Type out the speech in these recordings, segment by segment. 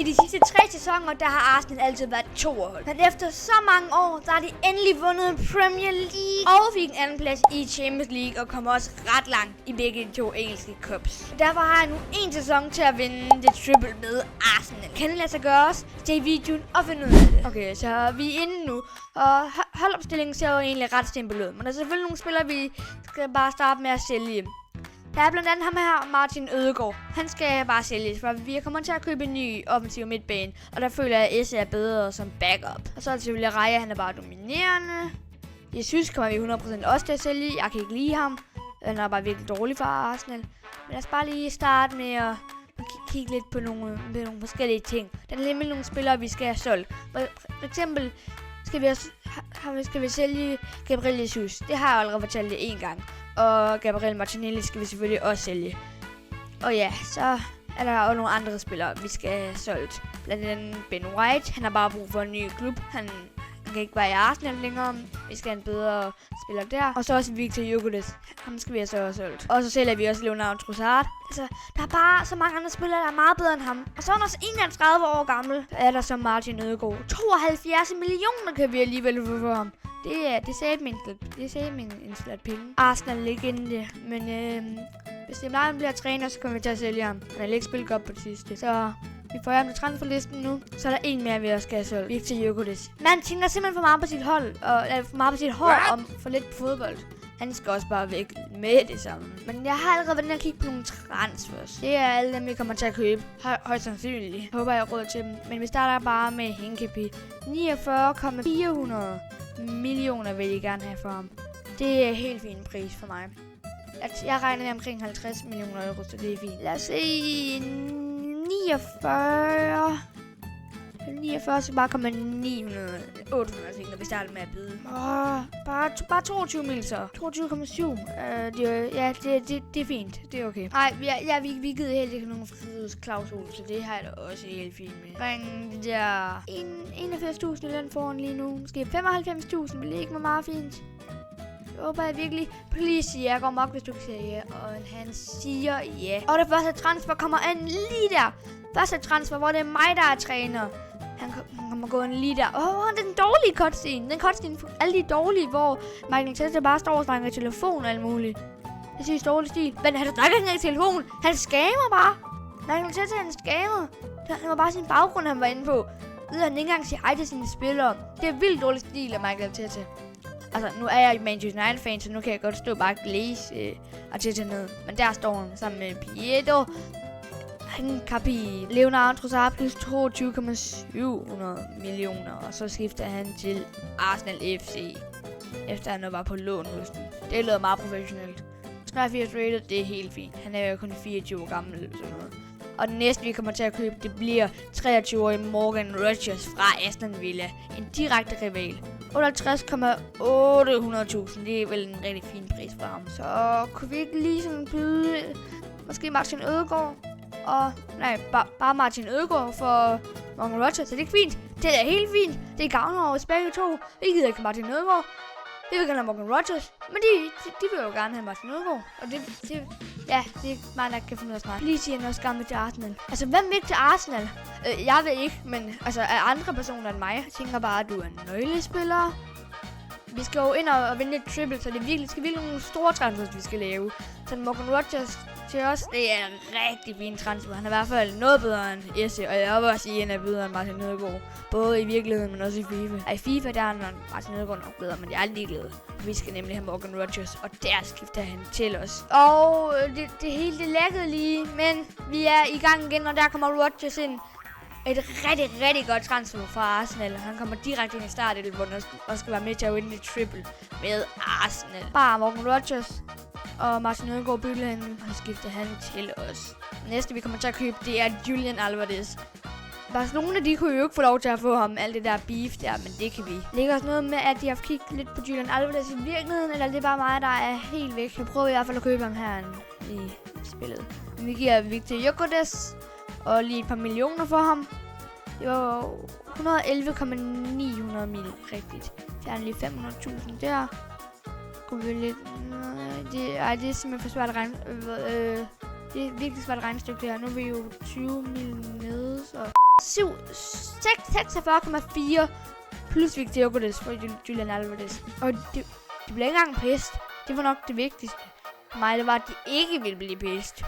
I de sidste 3 sæsoner, der har Arsenal altid været et toerhold. Men efter så mange år, der har de endelig vundet Premier League og fik en anden plads i Champions League og kom også ret langt i begge de 2 engelske cups. Derfor har jeg nu en sæson til at vinde det triple med Arsenal. Kan det lade sig gøre os? Til videoen og finde ud af det. Okay, så vi er inde nu, og holdopstillingen ser jo egentlig ret simpel ud. Men der er selvfølgelig nogle spillere, vi skal bare starte med at sælge. Der er blandt andet ham her, Martin Ødegaard. Han skal bare sælges, for vi kommer til at købe en ny offensiv midtbane. Og der føler jeg, at Esse er bedre som backup. Og så er det selvfølgelig Raja, han er bare dominerende. Jeg synes, kommer vi 100% også til at sælge. Jeg kan ikke lide ham. Han er bare virkelig dårlig for Arsenal. Men lad os bare lige starte med at kigge lidt på nogle forskellige ting. Der er nemlig nogle spillere, vi skal have solgt. For eksempel skal vi sælge Gabriel Jesus. Det har jeg allerede fortalt det en gang. Og Gabriel Martinelli skal vi selvfølgelig også sælge. Og ja, så er der også nogle andre spillere, vi skal have solgt. Blandt andet Ben White. Han har bare brug for en ny klub. Han kan ikke være i Arsenal længere. Vi skal have en bedre spiller der. Og så også Victor Gyökeres. Ham skal vi have så solgt. Og så sælger vi også Leonardo Trossard. Altså, der er bare så mange andre spillere, der er meget bedre end ham. Og så er han også 31 år gammel. Er der så Martin Ødegaard. 72 millioner kan vi alligevel få for ham. Det sagde min en slat penge. Arsenal legende, men hvis det er mig, han bliver træner, så kommer vi til at sælge ham. Han har ikke spillet godt på det sidste. Så vi får ham til transferlisten nu. Så er der en mere, vi også skal have solgt. Victor Gyökeres. Man tænker simpelthen for meget på sit hold, og for meget på sit hår om for lidt på fodbold. Han skal også bare væk med det samme. Men jeg har allerede været inde og kigge på nogle transfers. Det er alle dem, vi kommer til at købe. Højst sandsynligt. Håber jeg har råd til dem. Men vi starter bare med Hinkepie. 49,400 millioner vil jeg gerne have for ham. Det er helt fin pris for mig. Jeg regner med omkring 50 millioner euro, så det er fint. Lad os se. 49, så bare kommer 800 ting, når vi starter med at byde. Bare 22 mil så. 22,7. Det er fint. Det er okay. Nej, vi gider helt ikke nogen frihedsklausul, så det har jeg da også helt fint med. Bring de der 81.000 i løn foran lige nu. Måske 95.000 vil ikke være meget fint. Jeg håber jeg virkelig. Please, jeg går nok, hvis du kan sige ja. Og han siger ja. Og det første transfer kommer an lige der. Første transfer, hvor det er mig, der er træner. Han kommer gående lige der. Det er den dårlige cutscene. Den cutscene for alle de dårlige, hvor Michael Tete bare står og snakker i telefon og alt muligt. Jeg synes, dårlig stil. Men han snakker ikke i telefon. Han scammer bare. Michael Tete, han scammer. Det var bare sin baggrund, han var inde på. Han ikke engang sige hej til sine spillere. Det er vildt dårlig stil af Michael Tete. Altså, nu er jeg Manchester United-fan, så nu kan jeg godt stå bare og læse Arteta ned. Men der står han sammen med Pietro. Han kapi Leonardo Trossard plus 22,700 millioner. Og så skifter han til Arsenal FC. Efter han var på lån hos dem. Det lyder meget professionelt. 83 rated, det er helt fint. Han er jo kun 24 år gammel eller sådan noget. Og den næste, vi kommer til at købe, det bliver 23-årige Morgan Rogers fra Aston Villa. En direkte rival. 58,800.000. Det er vel en rigtig fin pris for ham. Så kunne vi ikke lige sådan byde måske Martin Ødegaard? Bare Martin Ødegaard for Morgan Rogers. Så det er ikke fint. Det er helt fint. Det er gavner over begge to. Vi gider ikke Martin Ødegaard. Vi vil gerne have Morgan Rogers. Men de vil jo gerne have Martin Ødegaard. Og det er meget, der kan finde ud af snart. Please siger han også gerne til Arsenal. Altså, hvem vil til Arsenal? Jeg ved ikke, men altså, er andre personer end mig. Jeg tænker bare, at du er en nøglespiller. Vi skal jo ind og vinde et triple, så det skal virkelig nogle store transfers, vi skal lave. Så Morgan Rogers til os, det er en rigtig fin transfer. Han er i hvert fald noget bedre end Esse, og jeg vil også sige, at han er bedre end Martin Ødegaard. Både i virkeligheden, men også i FIFA. I FIFA, der er Martin Ødegaard nok bedre, men jeg er ligeglad. Vi skal nemlig have Morgan Rogers, og der skifter han til os. Og det hele det lækkede lige, men vi er i gang igen, og der kommer Rogers ind. Et rigtig, rigtig godt transfer fra Arsenal. Han kommer direkte ind i starten, hvor han også skal være med til at vinde et triple med Arsenal. Bare Morgan Rogers og Martin Ødegaard bytter han, og skifter han til os. Næste vi kommer til at købe, det er Julian Alvarez. Barcelona, de kunne jo ikke få lov til at få ham alt det der beef der, men det kan vi. Ligger også noget med, at de har kigget lidt på Julian Alvarez i virkeligheden, eller det er bare mig, der er helt væk. Jeg prøver i hvert fald at købe ham her i spillet. Men vi giver Victor Gyökeres og lige et par millioner for ham. Det var 111,900 mil, rigtigt. Fjern lige 500.000 der. Kunne vi lidt... det er simpelthen for svært at regne... det er virkelig svært at regnestykke det her. Nu er vi jo 20 mil nede, så... 46,4 plus Victor Gyökeres for Julian Alvarez. Og de blev ikke engang pist. Det var nok det vigtigste for mig, det var, at de ikke ville blive pist.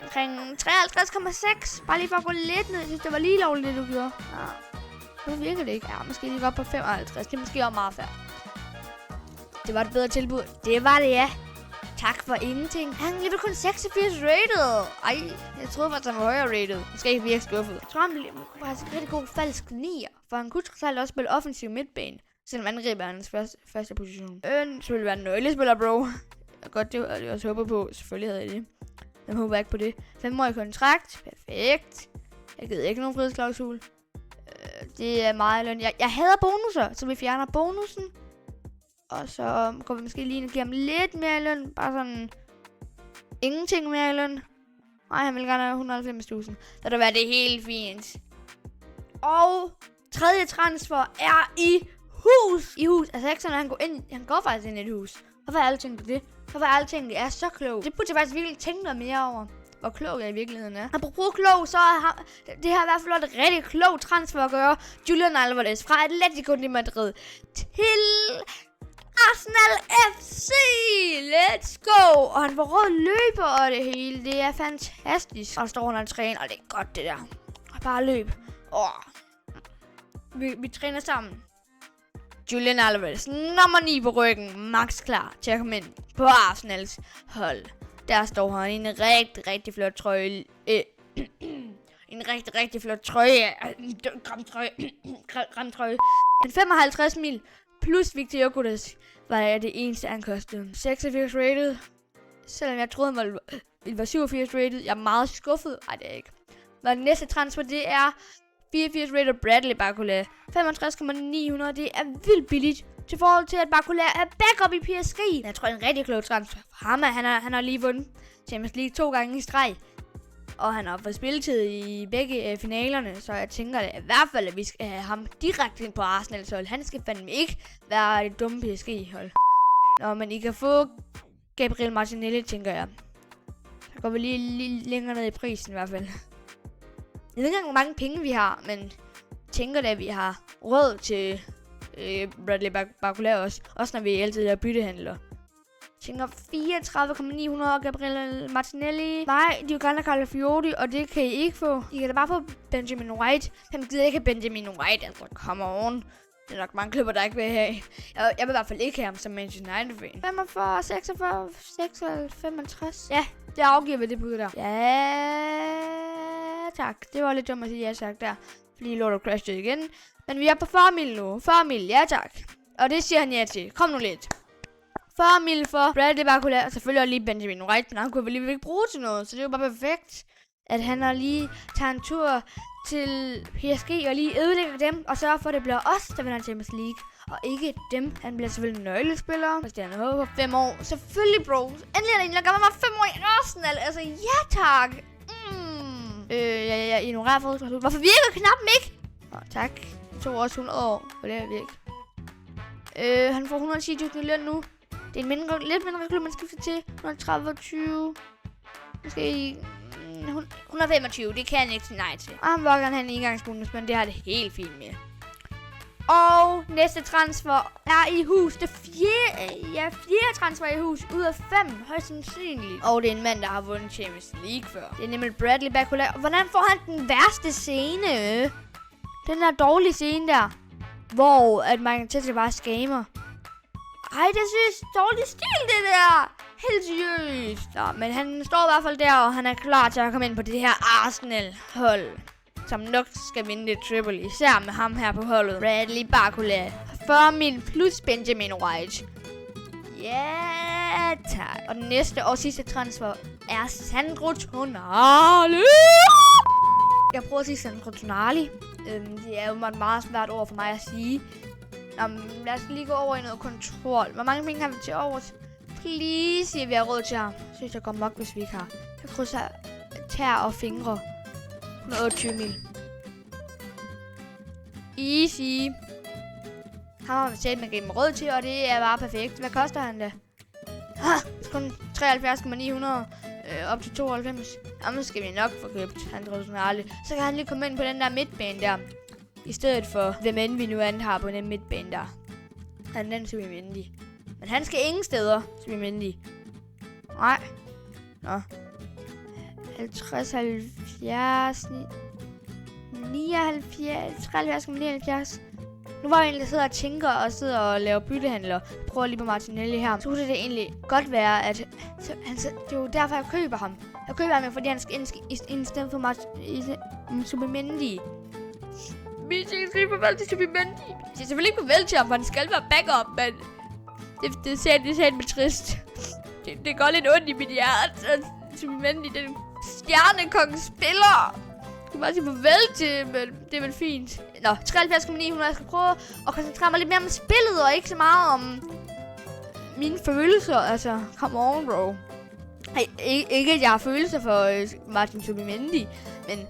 Omkring 53,6. Bare lige for at gå lidt ned. Jeg synes, det var lige lovligt, det du gjorde. Ja. Nu virker det ikke. Ja, måske lige godt på 55. Det er måske også meget fair. Det var et bedre tilbud. Det var det, ja. Tak for ingenting. Han blev kun 86 rated. Ej, jeg troede faktisk, han var højere rated. Jeg skal ikke virke skuffet. Jeg tror, han blev faktisk en rigtig god falsk 9'er. For han kunne trods alt også spille offensiv midtbane. Selvom angriber er hans første position. Selvfølgelig være en nøglespiller, bro. Godt, det havde jeg også håbet på. Selvfølgelig havde jeg det. Jeg håber ikke på det. 5-årig kontrakt. Perfekt. Jeg gider ikke nogen frihedsklausul. Det er meget løn. Jeg hader bonusser, så vi fjerner bonusen. Og så går vi måske lige give ham lidt mere løn. Bare sådan ingenting mere løn. Nej, han vil gerne have 190.000. Så det være det helt fint. Og tredje transfer er i hus. Altså ikke sådan, at han går ind. Han går faktisk ind i et hus. Hvorfor er alting på det? Hvorfor er alting det er så klog? Det burde jeg faktisk virkelig tænke noget mere over. Hvor klog jeg i virkeligheden er. Apropos klog, så er det her i hvert fald et rigtig klog transfer at gøre. Julian Alvarez fra Atletico de Madrid til Arsenal FC. Let's go. Og han får rød løber og det hele. Det er fantastisk. Og står han og træner, og det er godt det der. Og bare løb. Vi træner sammen. Julian Alvarez, nummer 9 på ryggen. Max klar til at komme ind på Arsenals hold. Der står han i en rigtig flot trøje. En rigtig flot trøje. Gramtrøje. En 55 mil plus Victor Gyökeres var det eneste, han kostede. 86 rated. Selvom jeg troede, han ville være 87 rated. Jeg er meget skuffet. Ej, det er ikke. Og den næste transfer, det er 84 rated Bradley Barcola. 65,900. Det er vildt billigt. Til forhold til, at Barcola er backup i PSG. Jeg tror, det er en rigtig klog transfer. Han har lige vundet Champions League 2 gange i streg. Og han har fået spilletid i begge finalerne. Så jeg tænker det i hvert fald, at vi skal have ham direkte ind på Arsenals hold. Han skal fandme ikke være et dumme PSG-hold. Nå, men I kan få Gabriel Martinelli, tænker jeg. Så går vi lige længere ned i prisen i hvert fald. Jeg ved ikke engang, hvor mange penge vi har, men jeg tænker da, at vi har råd til Bradley Barcola også. Også når vi altid er byttehandler. Jeg tænker 34,900 Gabriel Martinelli. Nej, de vil gerne have Calafiori, og det kan I ikke få. I kan da bare få Benjamin White. Han gider ikke have Benjamin White, altså come on. Det er nok mange klubber, der ikke vil have. Jeg vil i hvert fald ikke have ham som Manchester United-fan. 45, 46, 56, 65. Ja, det afgiver vi det bud der. Ja, tak. Det var lidt dumt at sige ja tak der. Fordi lortet crashede igen. Men vi er på 40 mil nu. 40 mil, ja tak. Og det siger han ja til. Kom nu lidt. 40 mil for Bradley Barcola. Og selvfølgelig også lige Benjamin White. Men han kunne vel lige ikke bruge til noget. Så det er jo bare perfekt, at han har lige taget en tur til PSG og lige ødelægger dem. Og sørger for, at det bliver os, der vinder Champions League. Og ikke dem. Han bliver selvfølgelig nøglespiller. Hvis det er noget på 5 år. Selvfølgelig, bro. Endelig er det en, der gør mig 5 år i Arsenal. Altså, ja tak. Jeg ignorerer forholdsklausul. Hvorfor virker knappen ikke? Tak. 2 års 100 år. For det er virkelig. Han får 110.000 i løn nu. Det er en lidt mindre klub, man skifter til. 130, måske 125. Det kan jeg ikke sige nej til. Og han vil gerne have en engangsbonus, men det har det helt fint med. Og næste transfer er i hus. Det fjerde transfer i hus ud af 5. Højst sandsynligt. Og det er en mand, der har vundet Champions League før. Det er nemlig Bradley Barcola. Hvordan får han den værste scene? Den der dårlige scene der. Hvor at man kan bare scammer. Ej, det synes dårlig stil, det der. Helt seriøst. Nå, men han står i hvert fald der, og han er klar til at komme ind på det her Arsenal-hold. Som nok skal vinde det triple, især med ham her på holdet. Bradley Barcola. 40 mil plus Benjamin White. Ja, tak. Og den næste og sidste transfer er Sandro Tonali. Jeg prøver at sige Sandro Tonali. Det er jo meget svært over for mig at sige. Lad os lige gå over i noget kontrol. Hvor mange penge har vi til overs? Please, siger vi har råd til ham. Jeg synes, jeg går nok, hvis vi ikke har. Jeg krydser tær og fingre. 128 mil. Easy. Ham har vi set med gennem råd til, og det er bare perfekt. Hvad koster han da? Kun 73,900. op til 92. Jamen skal vi nok få købt Sandro Tonali. Så kan han lige komme ind på den der midtbane der. I stedet for, hvem end vi nu har på den midtbane der. Han den Subimendi. Men han skal ingen steder, Subimendi. Nej. Nå. 50, 70, 79, 73, 79. Nu var jeg egentlig, der sidder og tænker og sidder og laver byttehandler. Jeg prøver lige på Martinelli her. Så kunne det egentlig godt være, at det er jo derfor, jeg køber ham. Jeg køber ham, fordi han skal ind i stedet for Subimendi. Vi skal ikke farvel til Subimendi. Jeg skal selvfølgelig ikke farvel til ham, for han skal være backup, men det er med trist. Det går lidt ondt i mit hjerte. Subimendi, den stjernekongen spiller. Jeg kan bare sige farvel til, men det er vel fint. Nå, 73,900. Jeg skal prøve at koncentrere mig lidt mere om spillet, og ikke så meget om mine følelser. Altså, come on, bro. Ikke at jeg har følelser for Martin Subimendi, men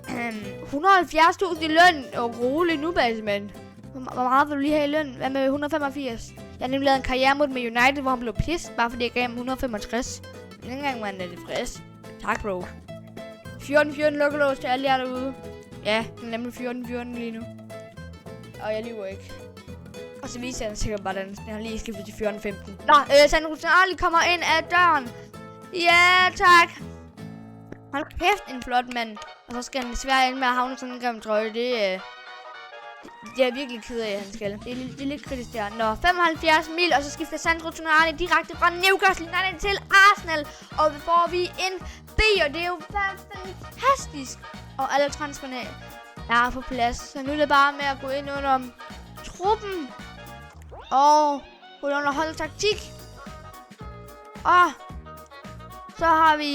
170.000 i løn, og roligt nu, basmand. Hvor meget vil du lige have i løn? Hvad med 185? Jeg har nemlig lavet en karriere mod med United, hvor han blev pissed, bare fordi jeg gav ham 165. Men ikke engang var han tilfreds. Tak, bro. 14-14 lukkelås til alle jer derude. Ja, den er nemlig 14-14 lige nu. Og jeg lyver ikke. Og så viser jeg sikkert bare, den har lige skiftet til 14-15. Nå, Sandro Tonali kommer ind ad døren. Ja, tak. Hold kæft, en flot mand. Og så skal han desværre ind med at havne sådan en grim trøje. Det er virkelig ked af, at han skal. Det er lidt kritisk der. Nå, 75 mil, og så skifter Sandro Tonali direkte fra Newcastle United til Arsenal. Og vi får vi en B, og det er jo fantastisk. Og alle transferne er på plads. Så nu er det bare med at gå ind under truppen. Og gå under holdtaktik. Og så har vi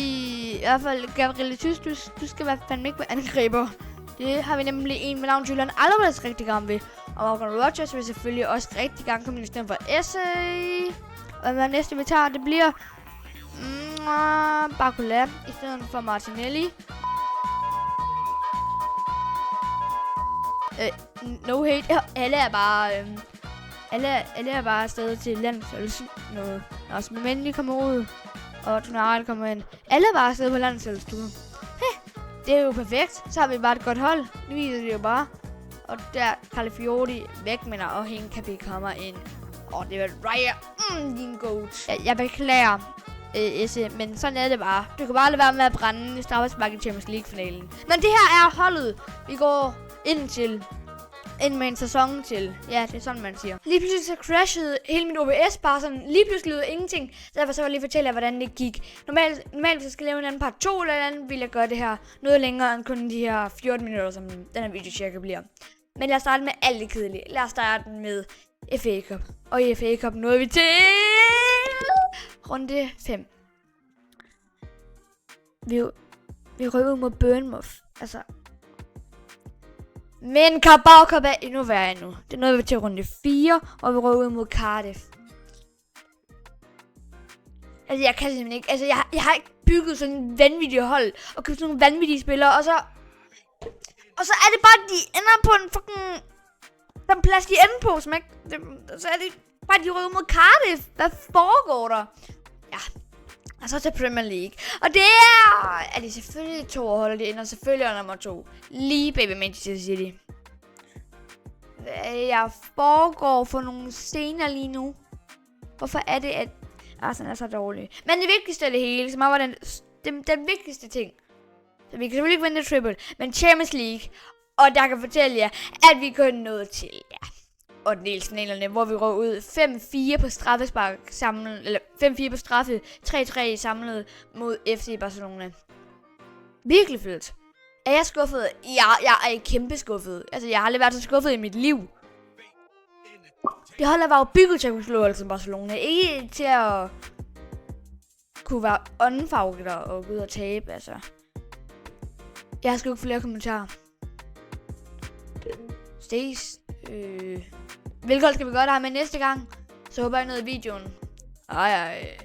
i hvert fald Gabriel Jesus. Du skal være fandme ikke være angriber. Det har vi nemlig en med navn Julian Alvarez rigtig gerne ved. Og Morgan Rogers vil selvfølgelig også rigtig gerne komme ind i stedet for Essay. Og hvad næste vi tager, det bliver Barcola i stedet for Martinelli. No hate. Alle er bare afsted til landsholds noget. Når Subimendi kommer ud, og Tonali kommer ind. Alle er bare afsted på landsholdsturen. Det er jo perfekt. Så har vi bare et godt hold. Nu viser det jo bare. Og der Calafiori væk, men og Hincapie kommer ind. Og det er Raya. Din goat. Jeg beklager, Esse, men sådan er det bare. Du kan bare lade være med at brænde i straffespark i Champions League-finalen. Men det her er holdet, vi går ind med en sæson til. Ja, det er sådan, man siger. Lige pludselig så crashede hele mit OBS bare sådan. Lige pludselig lød ingenting. Så derfor så vil jeg lige fortælle jer, hvordan det gik. Normalt hvis jeg skal lave en anden part 2 eller andet, vil jeg gøre det her noget længere end kun de her 14 minutter, som den her video cirka bliver. Men lad os starte med alt det kedelige. Lad os starte med FA Cup. Og i FA Cup nåede vi til runde 5. Vi røg ud mod Bournemouth. Altså. Men Carabao Cup er endnu værre endnu. Det nåede vi til runde 4, og vi røg ud mod Cardiff. Altså, jeg kan simpelthen ikke. Altså, jeg har ikke bygget sådan en vanvittig hold, og købt sådan nogle vanvittige spillere, og så er det bare, de ender på en fucking den plads, de ender på, som ikke. Så er det bare, de røg ud mod Cardiff. Hvad foregår der? Ja. Og så til Premier League. Og det er de selvfølgelig 2 hold, og de ender selvfølgelig under nummer 2. Lige bag ved Manchester City. Hvad jeg foregår for nogle scener lige nu? Hvorfor er det, at Arsenal er så dårlig? Men det vigtigste af det hele, som var den vigtigste ting. Så vi kan selvfølgelig ikke vinde triple, men Champions League. Og der kan fortælle jer, at vi kun nåede til, ja, ottendedelsfinalerne, hvor vi røg ud 5-4 på straffespark samlet, eller 5-4 på straffe, 3-3 samlet mod FC Barcelona. Virkelig fedt. Er jeg skuffet? Jeg er kæmpe skuffet. Altså, jeg har aldrig været så skuffet i mit liv. Det holder var jo bygget til at kunne slå altså Barcelona. Ikke til at kunne være unfavoritter og gå ud og tabe, altså. Jeg har sgu ikke flere kommentarer. Ses. Hvilket hold skal vi gøre der med næste gang? Så håber jeg noget i videoen. Ej.